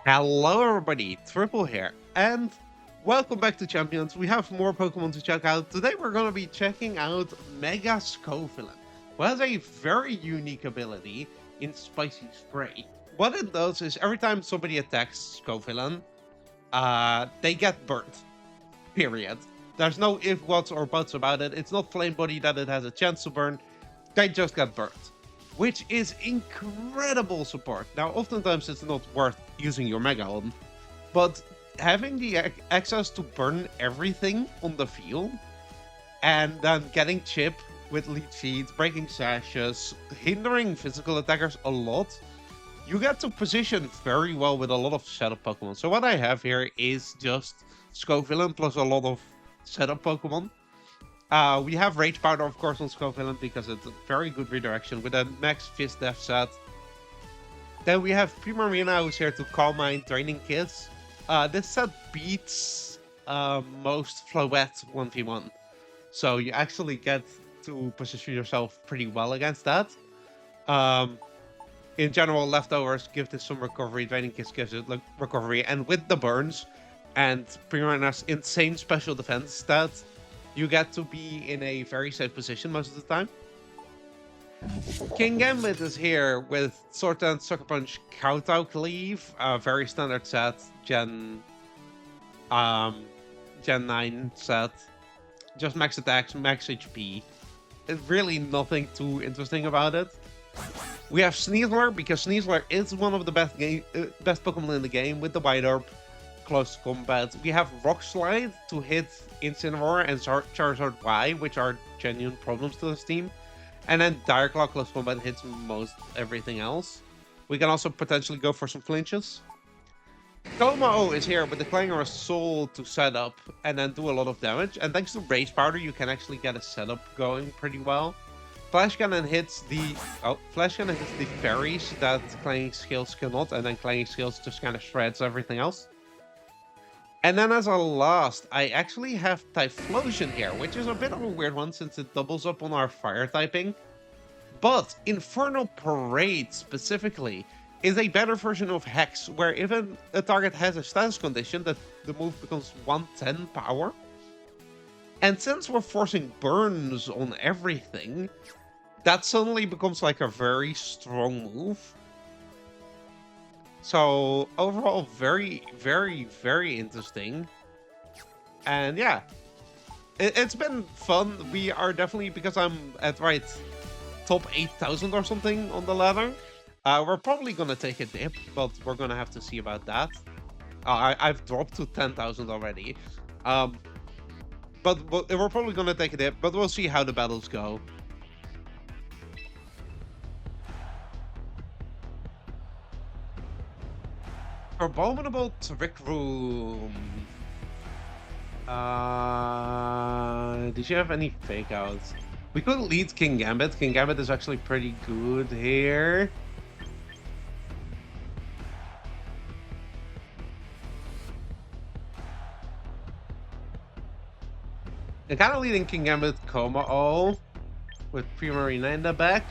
Hello everybody, Triple here, and welcome back to Champions. We have more Pokemon to check out. Today we're going to be checking out Mega Scovillain, who has a very unique ability in Spicy Spray. What it does is every time somebody attacks Scovillain, they get burnt, period. There's no if, whats, or buts about it. It's not Flame Body that it has a chance to burn, they just get burnt, which is incredible support. Now, oftentimes it's not worth using your Mega on, but having the access to burn everything on the field and then getting chip with lead feed, breaking sashes, hindering physical attackers a lot, you get to position very well with a lot of setup Pokemon. So what I have here is just Scovillain plus a lot of setup Pokemon. We have Rage Powder, of course, on Scovillain because it's a very good redirection with a max Fist Def set. Then we have Primarina, who's here to Calm Mind, Draining Kiss. This set beats most Floette 1v1. So you actually get to position yourself pretty well against that. In general, Leftovers give this some recovery, Draining Kiss gives it recovery, and with the burns and Primarina's insane special defense stats, you get to be in a very safe position most of the time. King Gambit is here with Sword Dance, Sucker Punch, Kowtow Cleave, a very standard set, Gen 9 set. Just max attacks, max HP. It's really nothing too interesting about it. We have Sneasler, because Sneasler is one of the best Pokemon in the game with the Wide Orb, close combat. We have Rock Slide to hit Incineroar and Charizard Y, which are genuine problems to this team. And then Dire Claw close combat hits most everything else. We can also potentially go for some flinches. Como is here with the Clangorous Soul to set up and then do a lot of damage. And thanks to Rage Powder, you can actually get a setup going pretty well. Flash Cannon hits the fairies that Clanging Scales cannot, and then Clanging Scales just kind of shreds everything else. And then as a last, I actually have Typhlosion here, which is a bit of a weird one since it doubles up on our fire typing. But Infernal Parade specifically is a better version of Hex, where even a target has a status condition that the move becomes 110 power. And since we're forcing burns on everything, that suddenly becomes like a very strong move. So overall, very, very, very interesting. And yeah, it's been fun. We are definitely, because I'm at top 8,000 or something on the ladder. We're probably gonna take a dip, but we're gonna have to see about that. I've dropped to 10,000 already. But we're probably gonna take a dip, but we'll see how the battles go. Abominable Trick Room. Did you have any fake outs? We could lead King Gambit. King Gambit is actually pretty good here. And kind of leading King Gambit Como with Primarina in the back.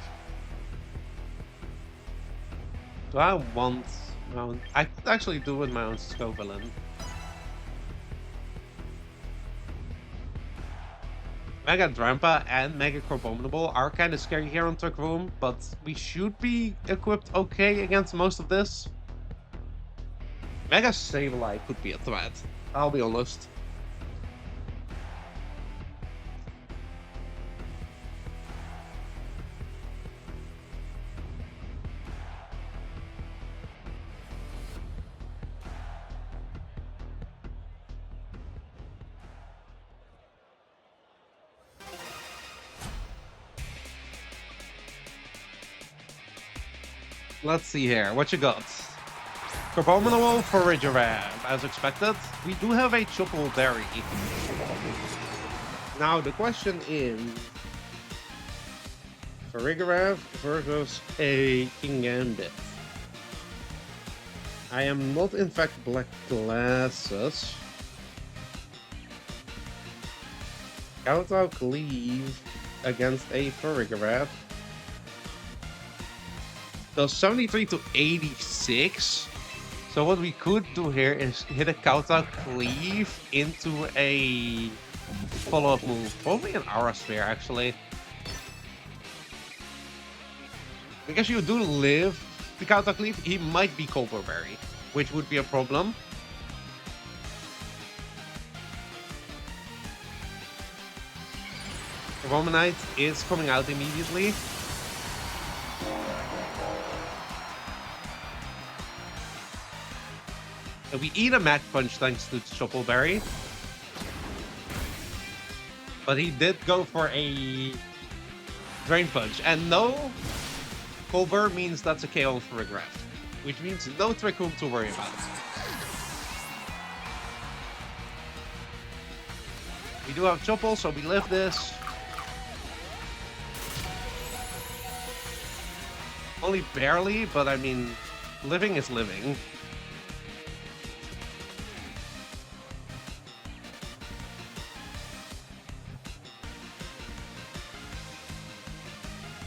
Do I want mount? I could actually do with my own Scovillain. Mega Drampa and Mega Abominable are kind of scary here on Trick Room, but we should be equipped okay against most of this. Mega Sableye could be a threat, I'll be honest. Let's see here, what you got? Abominable for Regiram, as expected. We do have a Triple Berry. Now the question is, Farigarav versus a King Gambit. I am not in fact black glasses. Kowtow Cleave against a Farigarav. So 73 to 86. So what we could do here is hit a counter cleave into a follow-up move. Probably an Aura Sphere, actually. Because you do live the counter cleave, he might be Cobra Berry, which would be a problem. The Romanite is coming out immediately. And we eat a Mach Punch thanks to Chople Berry. But he did go for a Drain Punch. And no Cobra means that's a KO for Regret. Which means no Trick Room to worry about. We do have Chople, so we live this. Only barely, but I mean, living is living.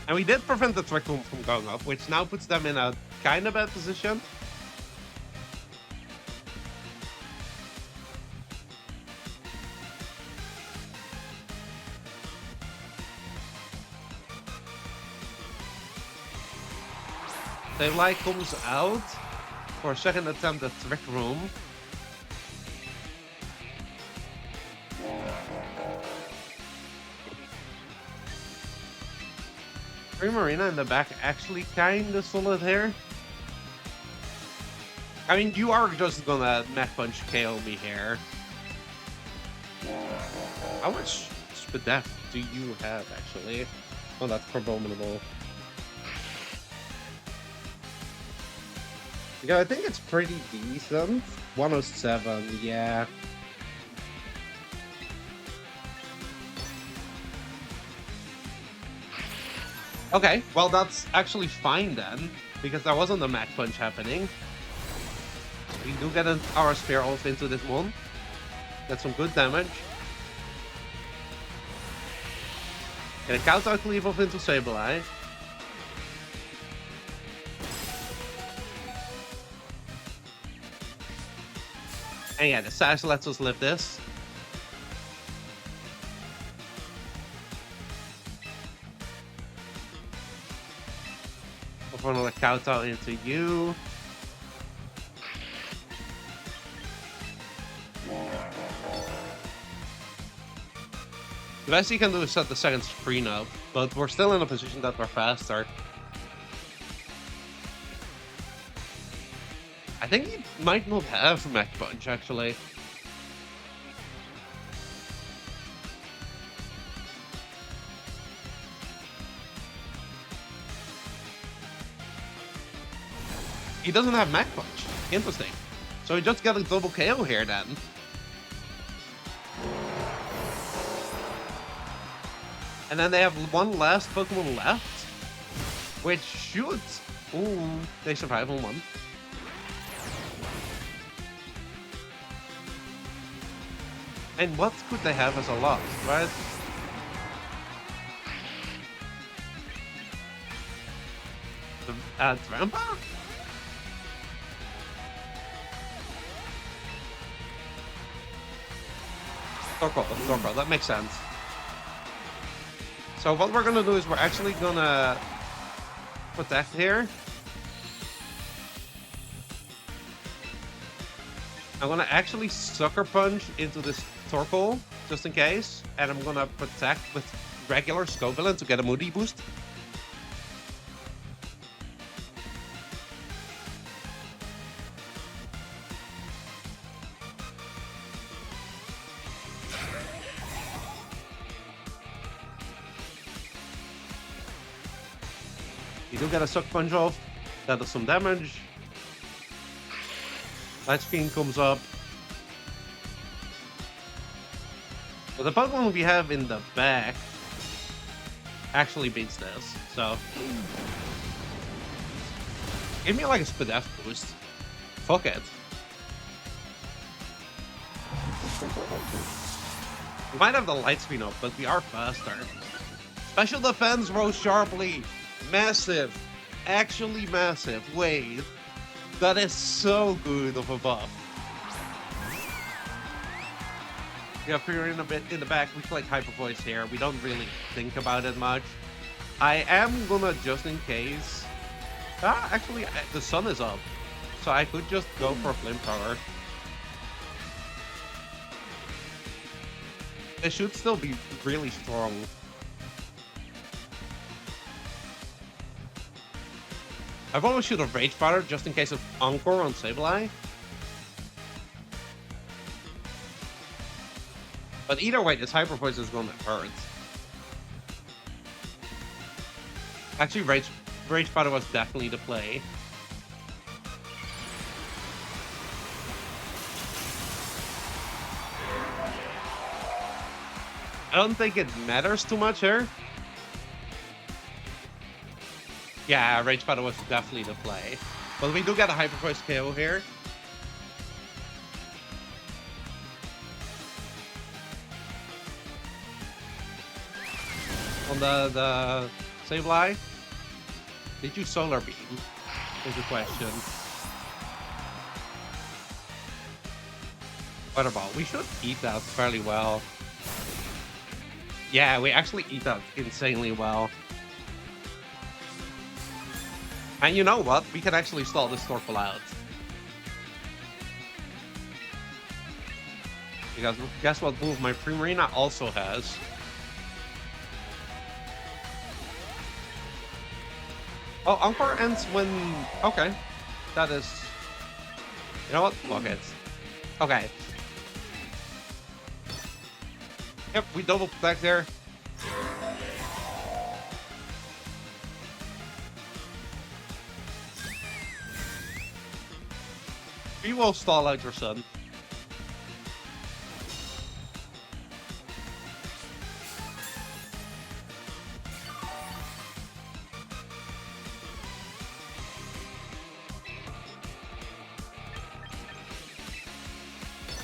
And we did prevent the Trick Room from going up, which now puts them in a kind of bad position. Sableye comes out for a second attempt at Trick Room. Primarina in the back actually kind of solid here. I mean, you are just gonna Mach Punch KO me here. How much Spadef do you have, actually? Oh, that's abominable. Yeah, I think it's pretty decent. 107, yeah. Okay, well that's actually fine then, because there wasn't a Mach Punch happening. We do get an Aura Sphere off into this one. Get some good damage. Get a counter cleave off into Sableye. And yeah, the Sash lets us live this. For another counter into you. The best you can do is set the second screen up, but we're still in a position that we're faster. I think he might not have Mach Punch, actually. He doesn't have Mach Punch. Interesting. So we just got a double KO here then. And then they have one last Pokemon left, which should... Ooh, they survive on one. And what could they have as a loss, right? Trampa? Torkoal, that makes sense. So what we're gonna do is we're actually gonna protect here. I'm gonna actually Sucker Punch into this Torkoal, just in case. And I'm gonna protect with regular Scovillain to get a Moody boost. You do get a Suck Punch off. That does some damage. Light Screen comes up. But the Pokemon we have in the back actually beats this, so... Give me like a Spadef boost. Fuck it. We might have the Light Screen up, but we are faster. Special Defense rose sharply. Massive. Actually massive. Wait. That is so good of a buff. Yeah, figuring a bit in the back, we collect Hyper Voice here. We don't really think about it much. I am gonna, just in case... actually, the sun is up. So I could just go for a Flamethrower. It should still be really strong. I probably should have Rage Powder just in case of Encore on Scovillain. But either way, this Hyper Voice is gonna hurt. Actually, Rage Powder was definitely the play. I don't think it matters too much here. Yeah, Rage Powder was definitely the play. But we do get a Hyper Voice KO here. On the Scovillain. Did you Solar Beam? Is the question. Weather Ball. We should eat that fairly well. Yeah, we actually eat that insanely well. And you know what? We can actually stall this Torkoal out. Because guess what move my Primarina also has? Oh, Encore ends when... Okay. That is... You know what? Fuck it. Okay. Yep, we double protect there. We will stall out your son.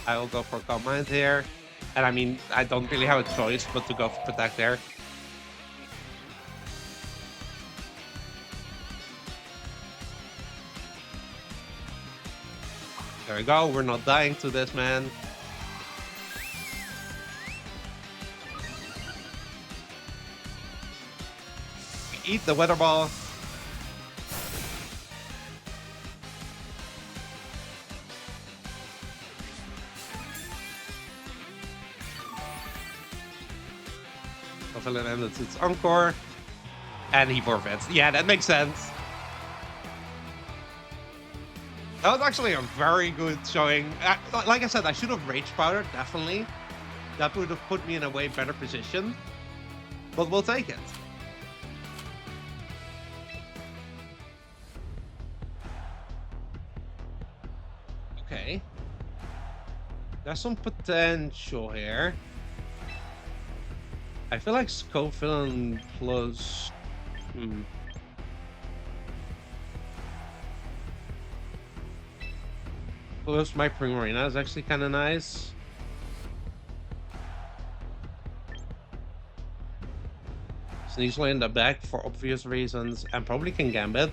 I will go for Command here. And I mean, I don't really have a choice but to go for Protect there. There we go, we're not dying to this, man. We eat the Weather Ball. Scovillain ends its Encore. And he forfeits. Yeah, that makes sense. That was actually a very good showing. Like I said, I should have Rage Powder, definitely. That would have put me in a way better position. But we'll take it. Okay. There's some potential here. I feel like Scovillain plus... Plus my Primarina is actually kind of nice. Sneasel in the back for obvious reasons, and probably can Gambit.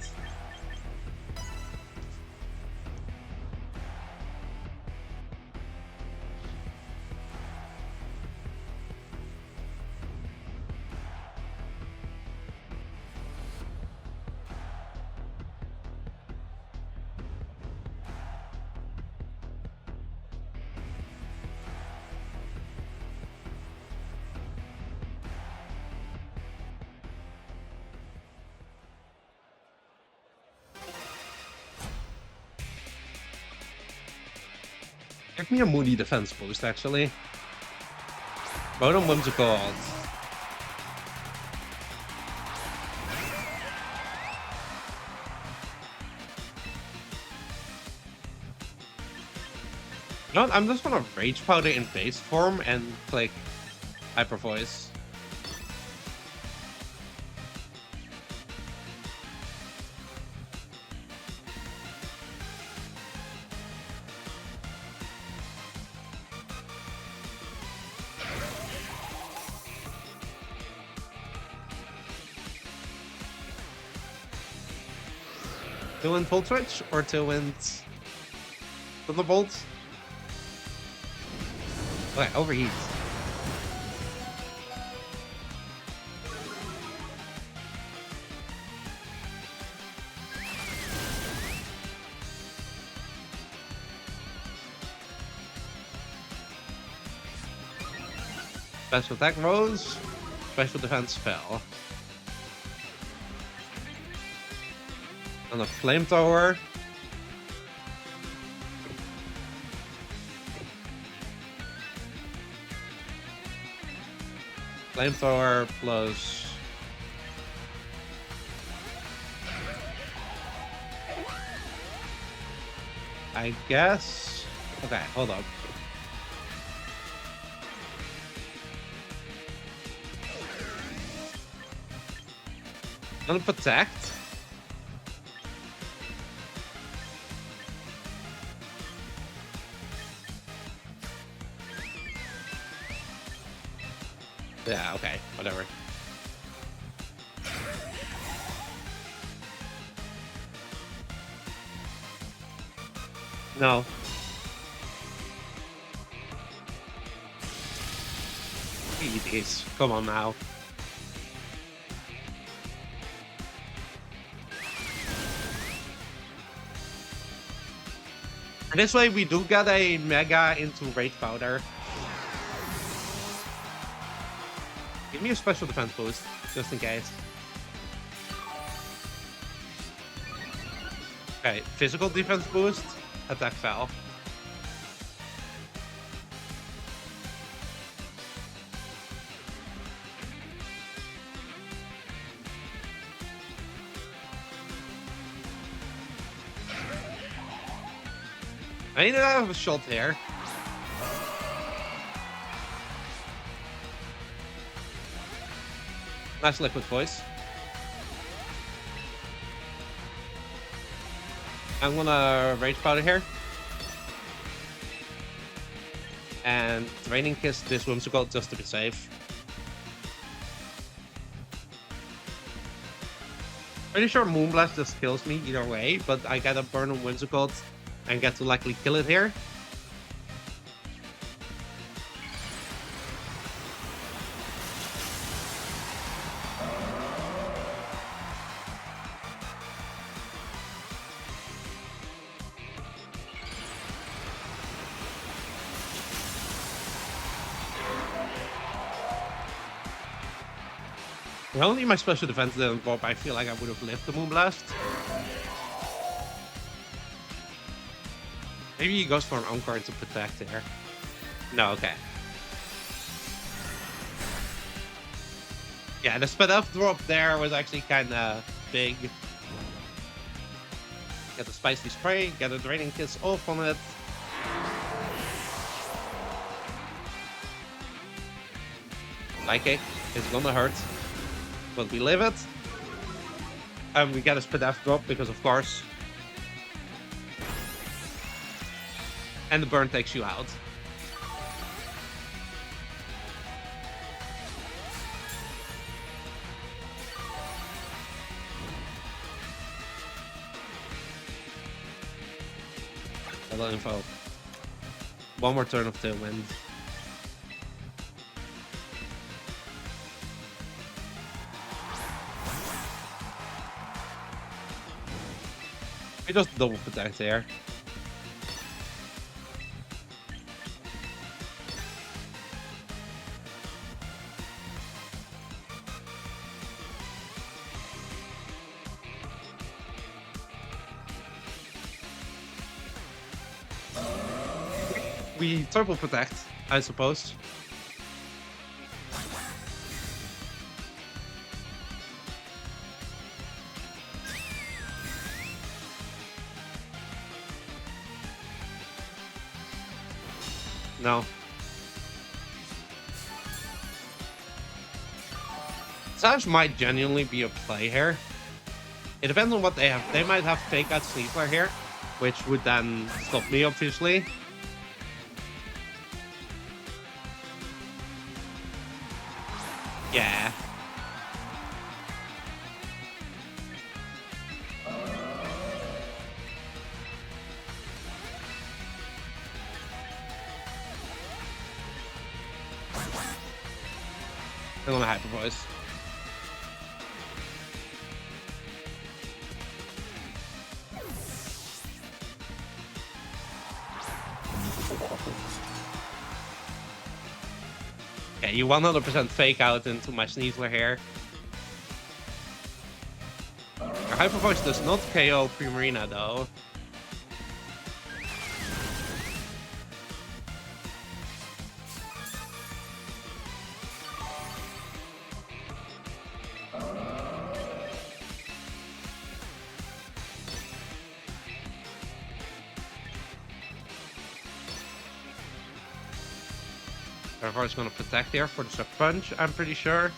Give me a Moody defense boost, actually. Both on Whimsical odds. You know what? I'm just gonna Rage Powder in base form and click Hyper Voice. 2-wind full switch or 2-wind Thunderbolt? Okay, overheat. Special attack rose, special defense fell. And a flamethrower. Flamethrower plus... I guess... Okay, hold on. Gonna protect. Yeah, okay, whatever. No. Eat these. Come on now. And this way we do get a Mega into Rage Powder. Give me a special defense boost, just in case. Okay, physical defense boost, attack fell. I need to have a shot here. Nice liquid voice. I'm gonna Rage Powder here. And Draining Kiss this Whimsical just to be safe. Pretty sure Moonblast just kills me either way, but I get a burn on Whimsical and get to likely kill it here. I only my special defense didn't drop, I feel like I would have lived the Moonblast. Maybe he goes for an Encore to protect here. No, okay. Yeah, the speed up drop there was actually kind of big. Get the Spicy Spray, get a Draining Kiss off on it. Psychic is gonna hurt. But we live it. And we get a speed F drop because of course. And the burn takes you out. Hello info. One more turn of 2-wind. We just double protect here. We triple protect, I suppose. No. Sash might genuinely be a play here. It depends on what they have. They might have Fake Out Sleeper here, which would then stop me, obviously. Yeah. I'm gonna Hyper Voice. Okay, you 100% fake out into my Sneasler here. Your Hyper Voice does not KO Primarina though. Everyone's gonna protect here for the Suck Punch, I'm pretty sure.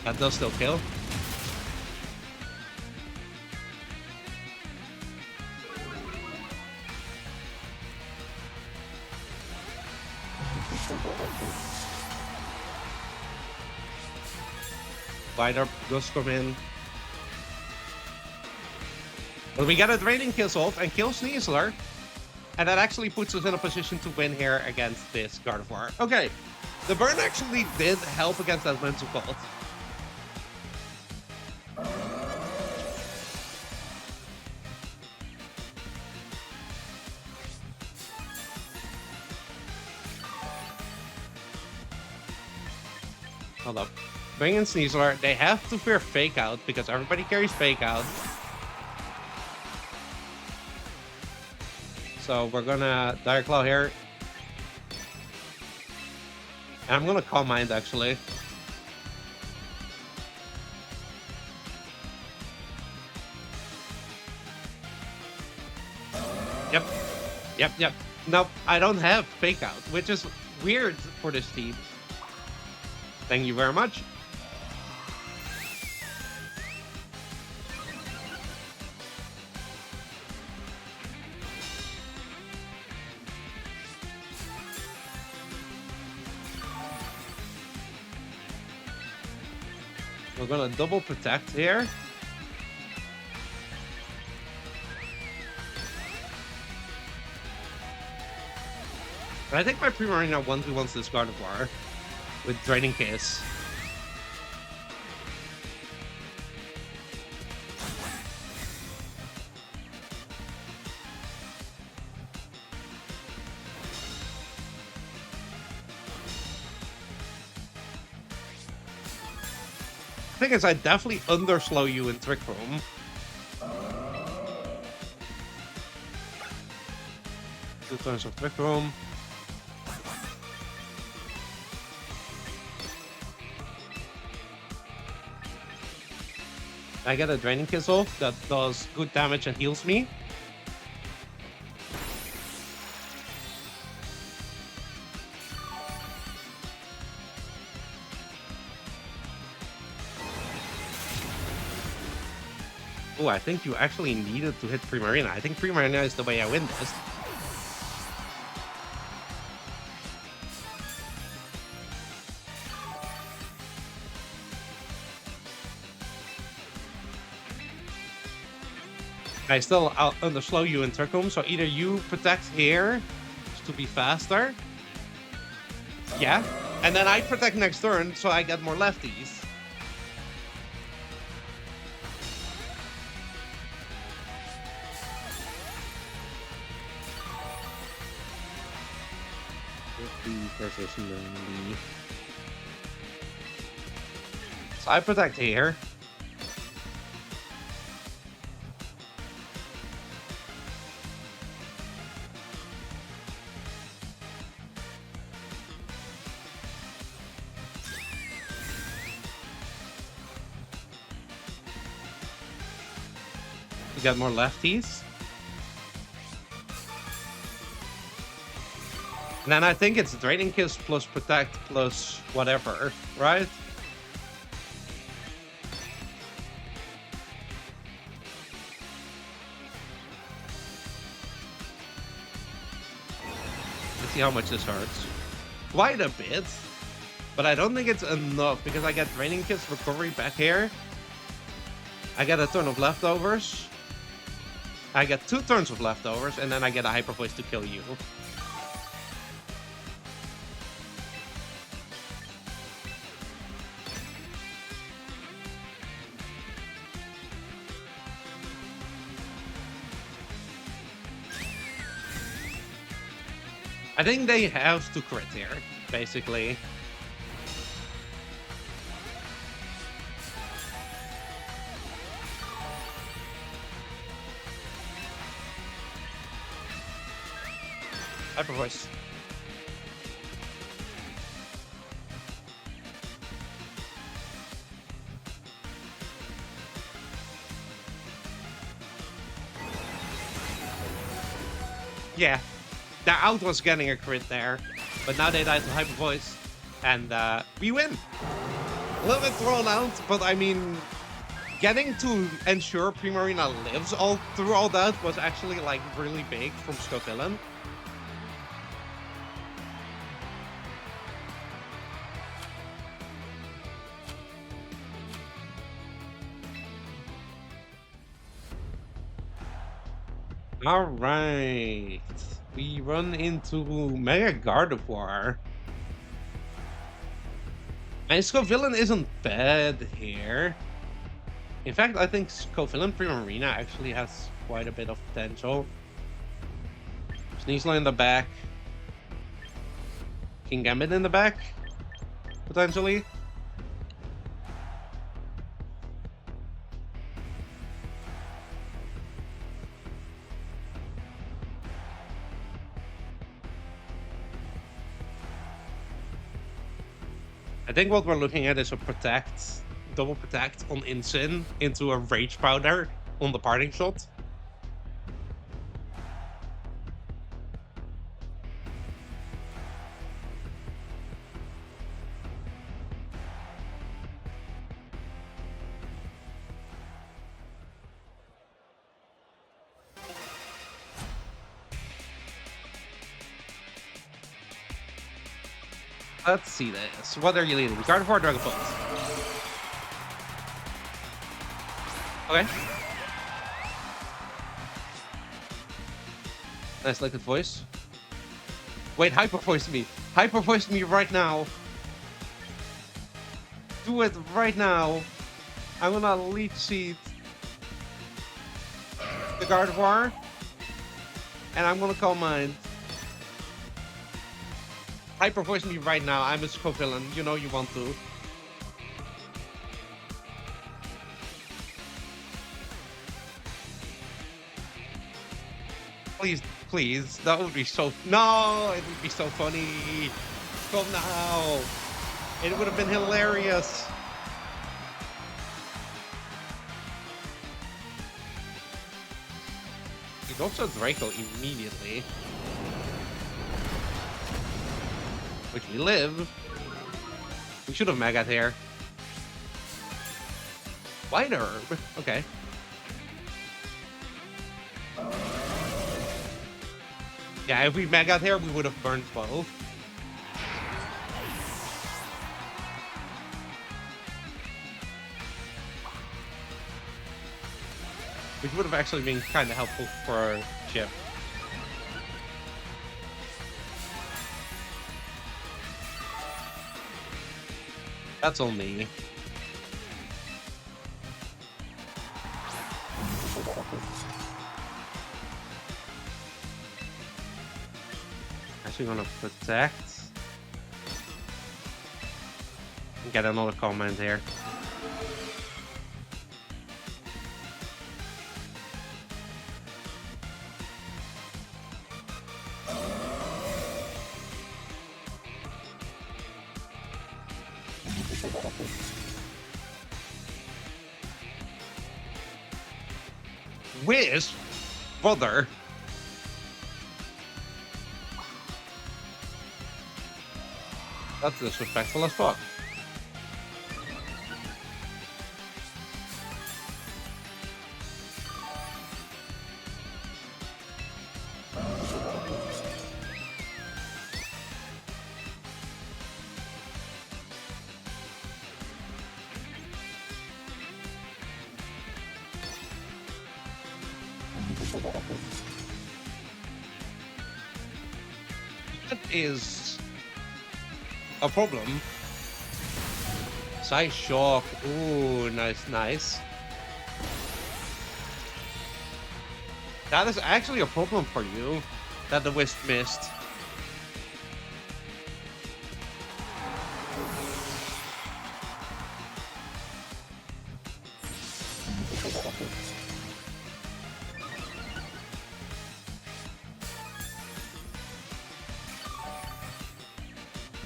That does still kill. Spider does come in. But we get a Draining Kiss off and kill Sneasler. And that actually puts us in a position to win here against this Gardevoir. Okay, the burn actually did help against that mental cult. Hold up. Bring in Sneasler. They have to fear Fake Out because everybody carries Fake Out. So we're gonna Dire Claw here. And I'm gonna Calm Mind actually. Yep. No, I don't have Fake Out, which is weird for this team. Thank you very much. We're gonna double protect here. But I think my Primarina 1v1s this Gardevoir with Draining Kiss. The thing is, I definitely underslow you in Trick Room. Two turns of Trick Room. I get a Draining Kiss off that does good damage and heals me. Oh, I think you actually needed to hit Primarina. I think Primarina is the way I win this. I still underslow you in Trick Room, so either you protect here to be faster. Yeah. And then I protect next turn, so I get more lefties. So I protect here. You got more lefties. And then I think it's Draining Kiss plus Protect plus whatever, right? see how much this hurts. Quite a bit. But I don't think it's enough because I get Training Kits recovery back here. I get a turn of leftovers. I get 2 turns of leftovers, and then I get a Hyper Voice to kill you. I think they have to crit here, basically. Hyper Voice. Yeah, the out was getting a crit there, but now they died to Hyper Voice, and we win. A little bit thrown out, but I mean, getting to ensure Primarina lives all through all that was actually like really big from Scovillain. All right, we run into Mega Gardevoir. And Scovillain isn't bad here. In fact, I think Scovillain Primarina actually has quite a bit of potential. Sneasel in the back. King Gambit in the back, potentially. I think what we're looking at is a protect, double protect on Incin into a Rage Powder on the parting shot. Let's see this. What are you leading? Gardevoir, Dragapult. Okay. Nice liquid voice. Wait, Hyper Voice me. Hyper Voice me right now. Do it right now. I'm gonna Leech Seed the Gardevoir. And I'm gonna call mine. Hyper Voice me right now. I'm a Scovillain. You know you want to. Please, please. That would be so... No! It would be so funny. Come now. It would have been hilarious. He goes to Draco immediately. Which we live. We should have Maggot here. White Herb. Okay. Yeah, if we Maggot here, we would have burned both. Which would have actually been kind of helpful for our chip. That's on me. Actually gonna protect. Get another comment here. Whiz, brother. That's disrespectful as fuck. is a problem. Side shock. Ooh, nice, nice. That is actually a problem for you, that the Wisp missed.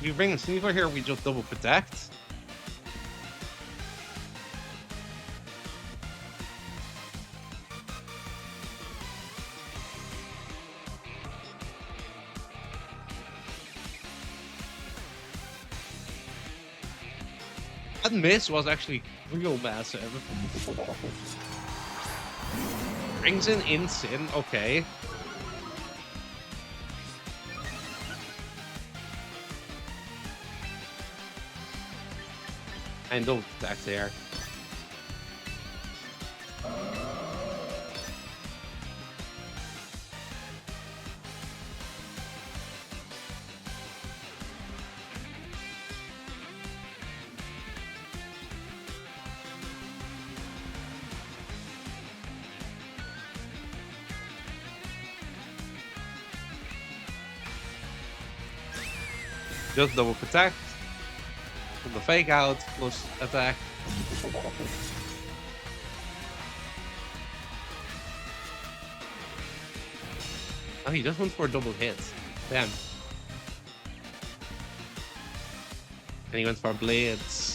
You bring a Sneasler here, we just double protect. That miss was actually real massive. Brings in Insyn, okay. And don't attack there. Just double protect. From the fake out plus attack. Oh, he just went for a double hit. Damn. And he went for blades.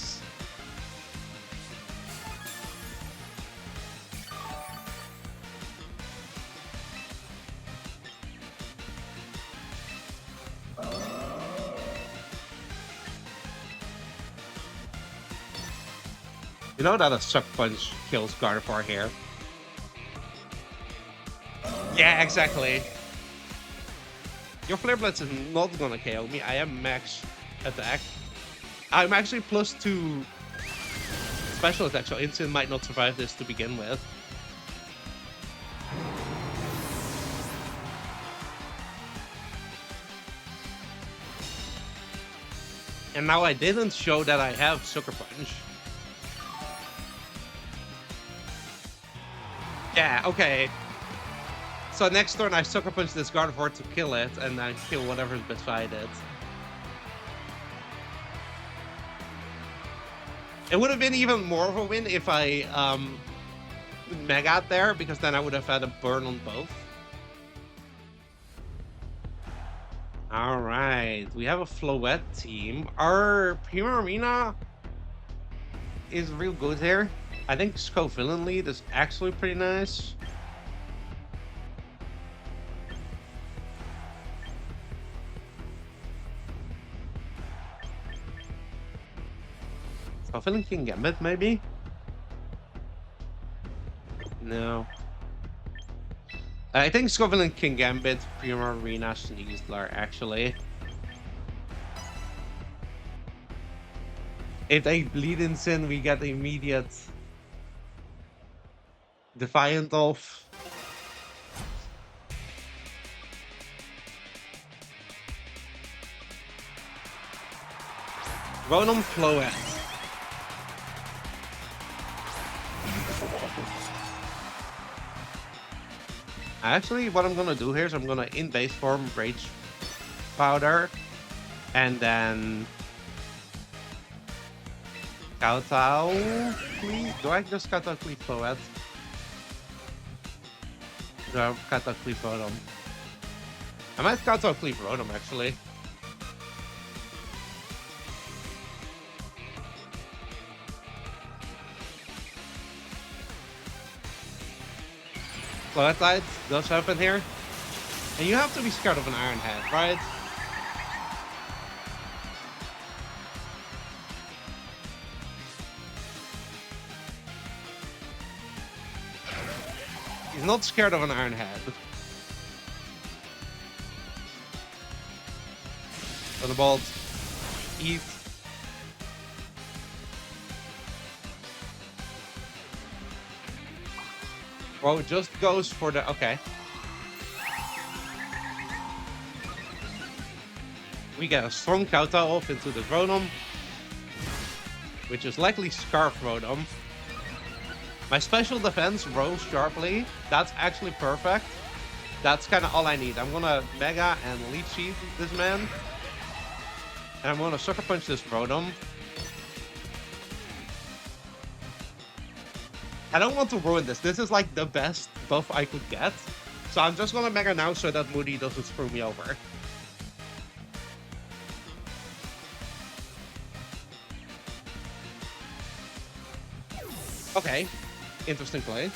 You know that a Suck Punch kills Gardevoir here? Yeah, exactly. Your Flare Blitz is not gonna KO me. I am max attack. I'm actually +2 special attack, so Insyn might not survive this to begin with. And now I didn't show that I have Sucker Punch. Yeah, okay. So next turn I Sucker Punch this Gardevoir to kill it, and then kill whatever's beside it. It would have been even more of a win if I Mega there, because then I would have had a burn on both. Alright, we have a Floette team. Our Primarina is real good here. I think Scovillain lead is actually pretty nice. Scovillain can Gambit, maybe? No. I think Scovillain can Gambit, Primarina, Sneasler, actually. If they bleed Insyn, we get immediate Defiant off. Ronom Floette. Actually, what I'm gonna do here is I'm gonna in base form Rage Powder, and then Kowtow, please. Do I just Kowtow Cleave Floette? Do I Kowtow Cleave Rotom? I might Kowtow Cleave Rotom actually. Floette Tide does happen here. And you have to be scared of an Iron Head, right? He's not scared of an Iron Head. Thunderbolt. Eat. Bro, just goes for the... Okay. We get a strong counter off into the Rotom, which is likely Scarf Rotom. My special defense rose sharply. That's actually perfect. That's kind of all I need. I'm gonna Mega and Leech Seed this man. And I'm gonna Sucker Punch this Rotom. I don't want to ruin this. This is like the best buff I could get. So I'm just gonna Mega now so that Moody doesn't screw me over. Okay, interesting play.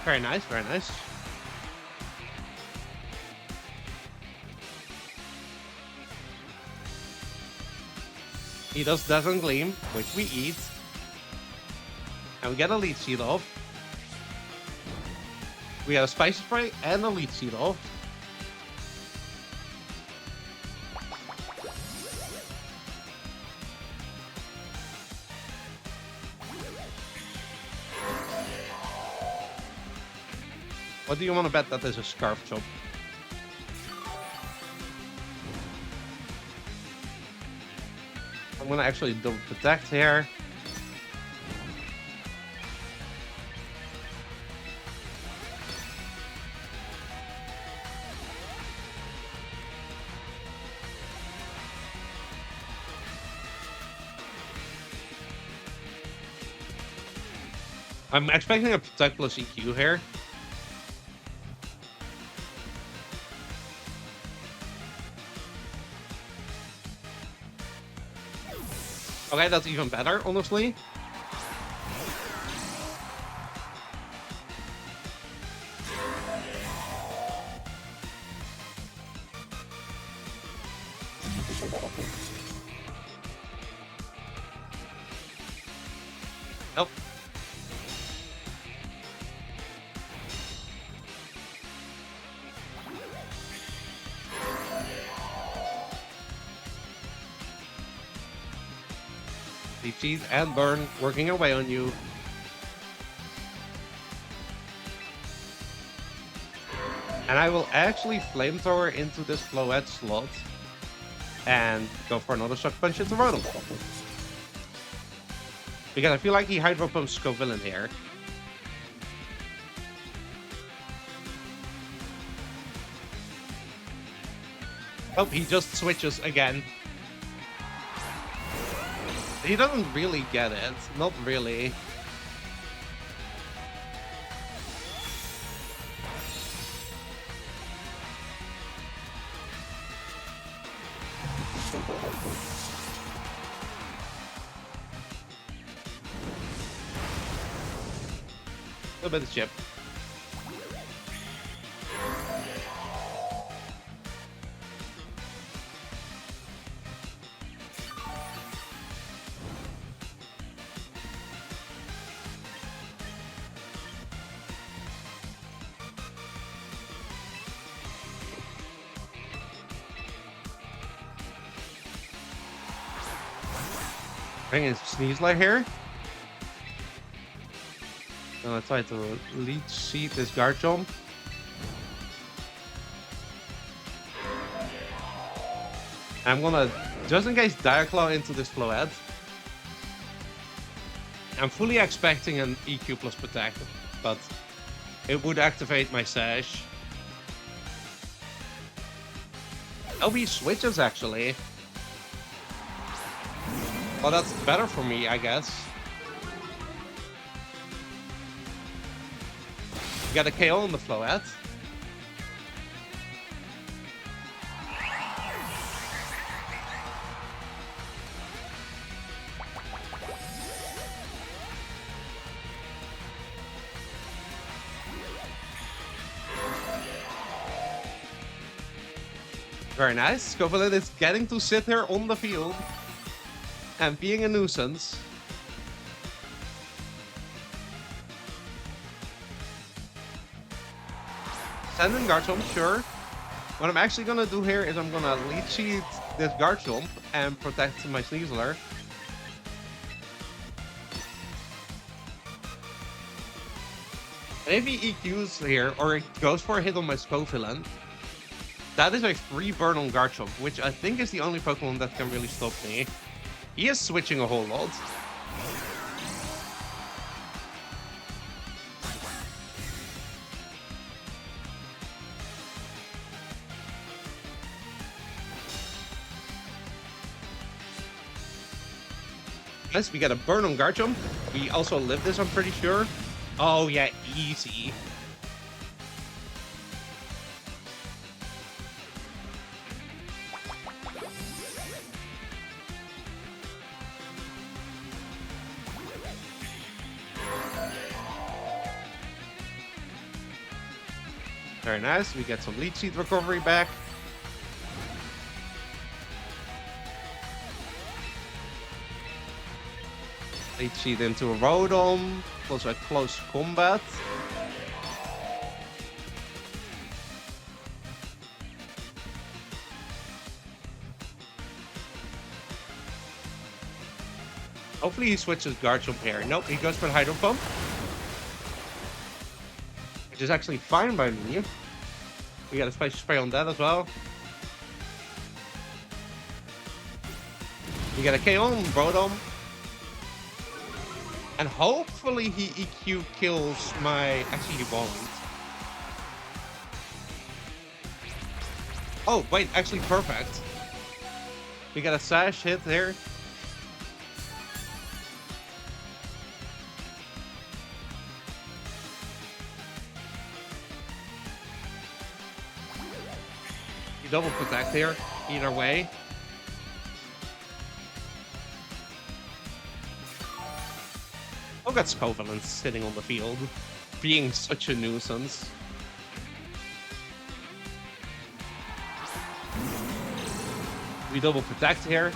Very nice, very nice. He does Dazzling Gleam, which we eat. And we get a Leech Seed off. We got a Spicy Spray and a Leech Seed off. What do you want to bet that is a Scarf Chop? I'm gonna actually double protect here. I'm expecting a Protect plus EQ here. Okay, that's even better, honestly. Nope. Leech Seed and Burn working away on you. And I will actually Flamethrower into this Floette slot and go for another Sucker Punch into Rotom. Because I feel like he Hydro Pumps Scovillain here. Oh, he just switches again. He doesn't really get it. Not really. A little bit of chip. Bring in Sneasler here. I'm gonna try to Leech Seed this Garchomp. I'm gonna, just in case, Diaclaw into this Floette. I'm fully expecting an EQ plus Protect, but it would activate my Sash. Oh, he switches actually. Well, that's better for me, I guess. You got a KO on the Floette. Very nice. Scovillain is getting to sit here on the field and being a nuisance. Send in Garchomp, sure. What I'm actually gonna do here is I'm gonna Leech Seed this Garchomp and protect my Sneasler. If he EQs here, or it goes for a hit on my Scovillain, that is a free burn on Garchomp, which I think is the only Pokemon that can really stop me. He is switching a whole lot. Yes, we get a burn on Garchomp. We also live this, I'm pretty sure. Oh yeah, easy. Very nice. We get some Leech Seed recovery back. Leech Seed into a Rotom. Plus a close combat. Hopefully he switches Garchomp here. Nope, he goes for the Hydro Pump. Which is actually fine by me. We got a Special Spray on that as well. We get a KO on Rotom. And hopefully he EQ kills my... Actually, he won't. Oh, wait, actually perfect. We got a Sash hit there. You double protect here, either way. Oh, got Scovillain sitting on the field, being such a nuisance. We double protect here.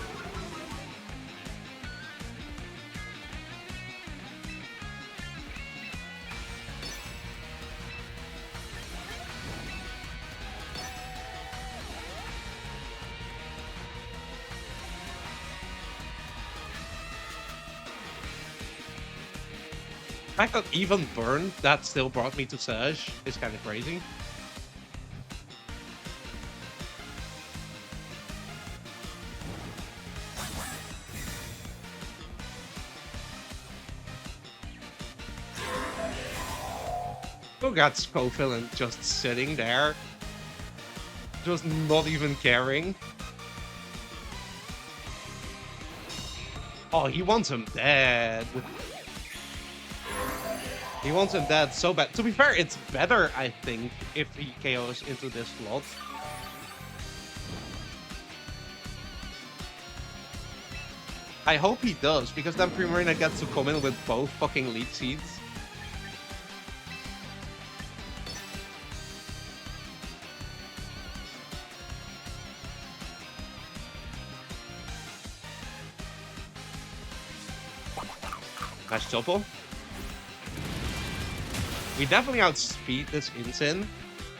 The fact that even Burn, that still brought me to Sash, is kind of crazy. Oh, got Scovillain just sitting there. Just not even caring. Oh, he wants him dead. He wants him dead so bad. To be fair, it's better, I think, if he KOs into this slot. I hope he does, because then Primarina gets to come in with both fucking Leech Seeds. Nice double. We definitely outspeed this Insane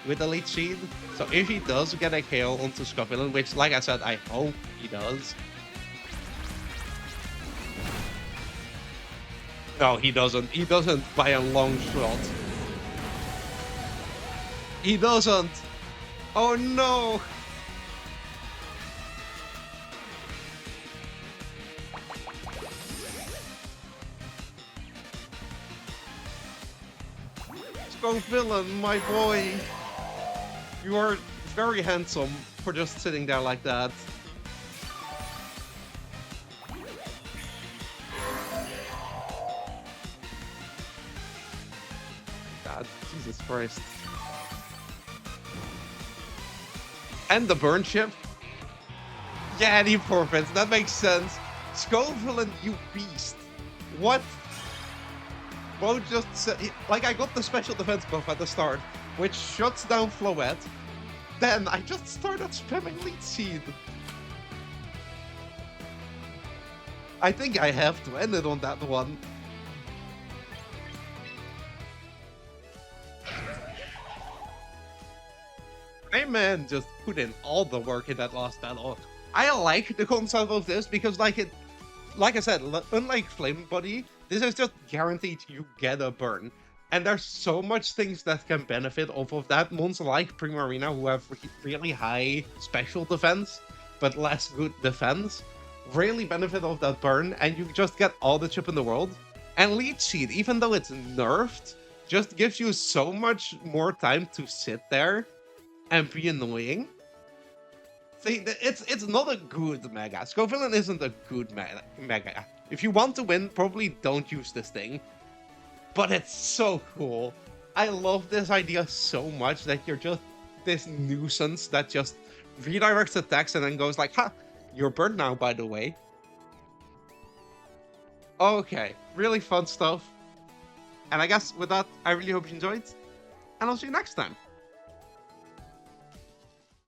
with the Leech Seed. So if he does get a KO onto Scovillain, which, like I said, I hope he does. No, he doesn't. He doesn't by a long shot. He doesn't. Oh no. Scovillain, my boy. You are very handsome for just sitting there like that. God, Jesus Christ. And the burn chip. Yeah, and he forfeits. That makes sense. Scovillain, you beast. What? Bo just said, like, I got the special defense buff at the start, which shuts down Floette. Then I just started spamming Leech Seed. I think I have to end it on that one. My man just put in all the work in that last battle. I like the concept of this because, like I said, unlike Flame Body, this is just guaranteed you get a burn. And there's so much things that can benefit off of that. Mons like Primarina, who have really high special defense, but less good defense, really benefit off that burn, and you just get all the chip in the world. And Leech Seed, even though it's nerfed, just gives you so much more time to sit there and be annoying. See, it's not a good mega. Scovillain isn't a good mega. If you want to win, probably don't use this thing. But it's so cool. I love this idea so much that you're just this nuisance that just redirects attacks and then goes like, ha, you're burned now, by the way. Okay, really fun stuff. And I guess with that, I really hope you enjoyed, and I'll see you next time.